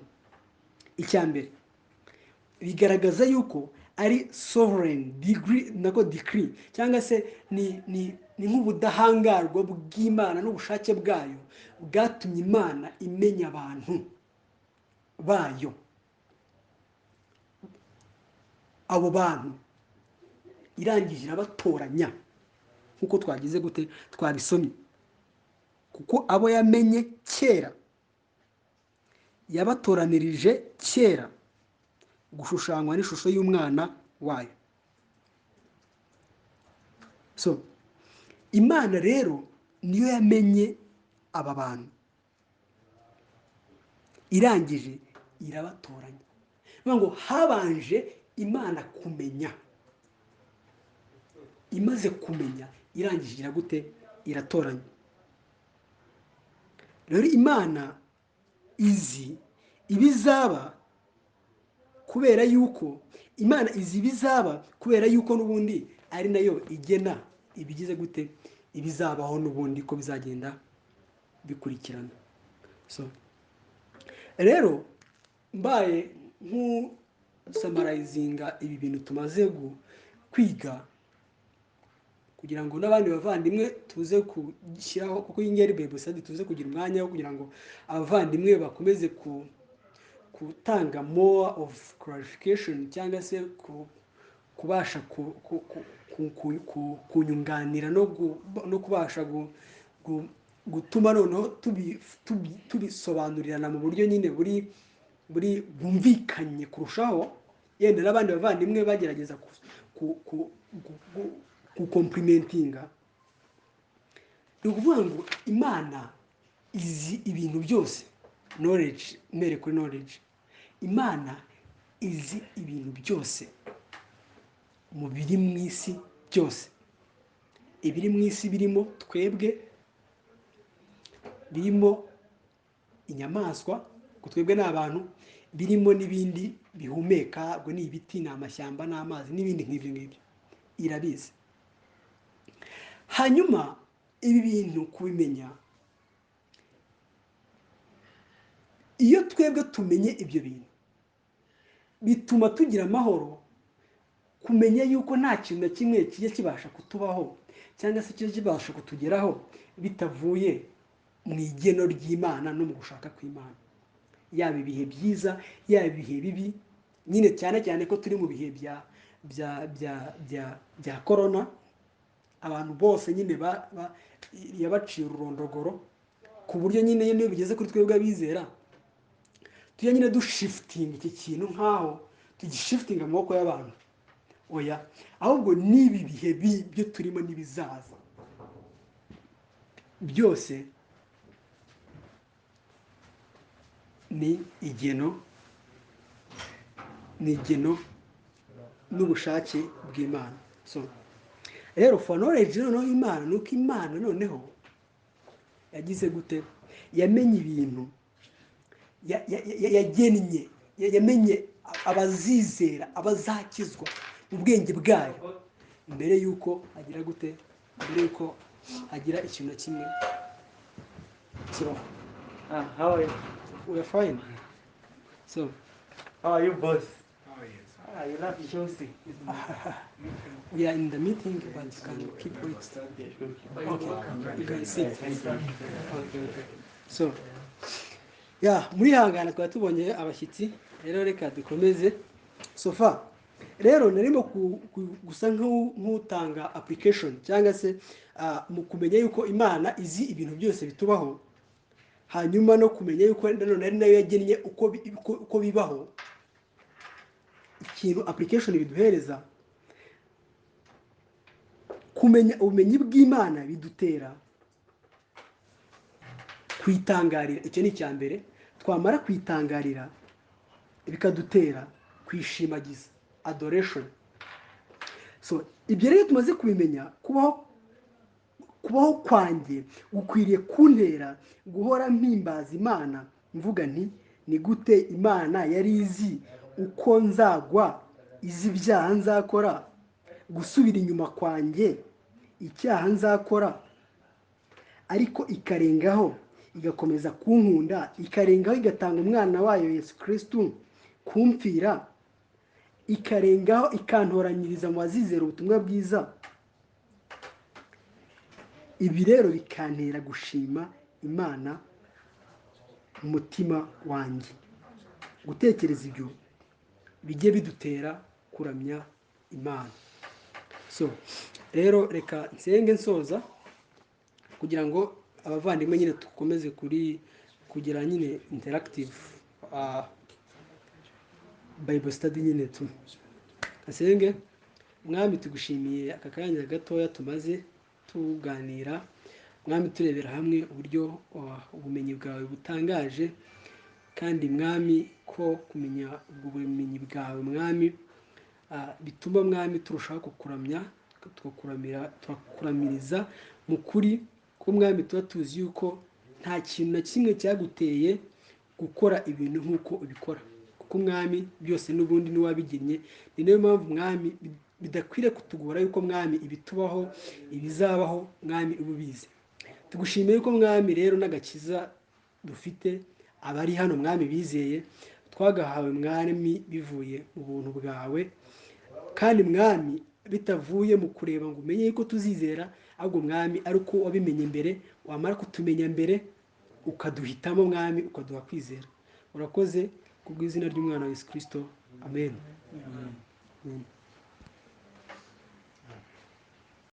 Icyambere bigaragaza yuko ari sovereign decree, cyangwa se ni nk'ubudahangarwa bw'Imana n'ubushake bwayo bwatumye Imana imenya abantu bayo. Abo bantu irangije irabatoranya nkuko twagize gute, twabisomye. Kuko abo yamenye kera yabatoranirije kera gushushanywa n'ishusho y'umwana wayo. So Imana rero niyo yamenye aba bantu, irangije irabatoranya. Ngo habanje Imana kumenya, imaze kumenya irangije igira gute, iratoranya. Rero Imana izi ibizaba kubera yuko n'ubundi ari nayo igena ibigize gute, ibizabaho n'ubundi ko bizagenda bikurikirana. So rero mbaye nk'usamarayizinga ibi bintu tumaze kwiga kugira ngo n'abandi bavandimwe tuze gushyiraho, kuko iyi ngiyi ari Bible study, tuze kugira umwanya wo kugira ngo abavandimwe bakomeze gutanga more of clarification cyangwa se kubasha kunyunganira no kubasha gutuma noneho tubisobanurirana mu buryo nyine buri bwumvikanye kurushaho, yenda n'abandi bavandimwe bagerageza gukomplimentinga. Ni ukuvuga ngo Imana izi ibintu byose, knowledge, mbere kuri knowledge, Imana izi ibintu byose mu biri mu isi byose. Ibiri mu isi birimo twebwe, birimo inyamaswa, ko twebwe n'abantu, birimo n'ibindi bihumeka, ubwo ni ibiti, ni amashyamba, n'amazi n'ibindi nk'ibyo ngibyo, irabizi. Hanyuma ibi bintu kubimenya, iyo twebwe tumenye ibyo bintu bituma tugira amahoro, kumenya yuko nta kintu na kimwe kijya kibasha kutubaho cyangwa se kijya kibasha kutugeraho bitavuye mu igeno ry'Imana no mu gushaka kw'Imana, yaba ibihe byiza yaba ibihe bibi. Nyine cyane cyane ko turi mu bihe bya corona, abantu bose nyine yabaciye ururondogoro, ku buryo nyine iyo bigeze kuri twebwe abizera tujya nyine dushifitinga iki kintu nk'aho tugishifitinga mu maboko y'abantu. Oya, ahubwo n'ibi bihe byo turimo n'ibizaza byose ni igeno n'ubushake bw'Imana. So rero for knowledge noneho Imana, nuko Imana noneho yagize gute, yamenye ibintu, yagennye, yamenye abazizera, abazakizwa mu bwenge bwayo mbere yuko agira gute, mbere yuko agira ikintu na kimwe kibaho. How are you? We are fine. So How are you, boss? Oh, yes. You love Chelsea. we are in the meeting, but you can keep it. Okay, you can sit. Okay. So muri hangana twari tubonye abashyitsi, rero reka dukomeze. Sofa rero narimo gusa nk'utanga application cyangwa se mu kumenya yuko Imana izi ibintu byose bitubaho, hanyuma no kumenya yuko nari nayo yagennye uko bibaho. Ikintu application biduhereza kumenya ubumenyi bw'Imana bidutera kwitangarira. Icyo ni icya mbere. Twamara kwitangarira bikadutera kwishimagiza, adoration. So ibyo rero tumaze kubimenya, kubaho kwanjye gukwiriye kuntera guhora mpimbaza Imana, mvuga nti ni gute Imana yari izi uko nzagwa, izi ibyaha nzakora, gusubira inyuma kwanjye, icyaha nzakora, ariko ikarengaho igakomeza kunkunda, ikarengaho igatanga umwana wayo Yesu Kristo kumpfira, ikarengaho ikantoranyiriza mu bazizera ubutumwa bwiza. Ibi rero bikantera gushima Imana mu mutima wanjye. Gutekereza ibyo bijye bidutera kuramya Imana. So rero reka nsenge nsoza kugira ngo abavandimwe nyine tukomeze kugira nyine interactive Bible study nyine asenge. Mwami, tugushimiye aka kanya gatoya tumaze tuganira, Mwami, turebera hamwe uburyo ubumenyi bwawe butangaje, kandi Mwami ko kumenya ubwo bumenyi bwawe Mwami bituma Mwami turushaho kukuramya, tukakuramiriza mu kuri, ko Mwami tuba tuzi yuko nta kintu na kimwe cyaguteye gukora ibintu nk'uko ubikora, kuko Mwami byose n'ubundi niwabigennye. Ni nayo mpamvu Mwami bidakwiriye kutugora yuko Mwami ibitubaho, ibizabaho Mwami ububizi. Tugushimiye yuko Mwami rero n'agakiza dufite abari hano Mwami bizeye, twagahawe mwami bivuye mu buntu bwawe, kandi mwami bitavuye mu kureba ngo umenye yuko tuzizera, ahubwo mwami ari uko wabimenye mbere, wamara kutumenya mbere ukaduhitamo mwami, ukaduha kwizera. Urakoze kubw'izina ry'umwana wa Yesu Kristo, amen.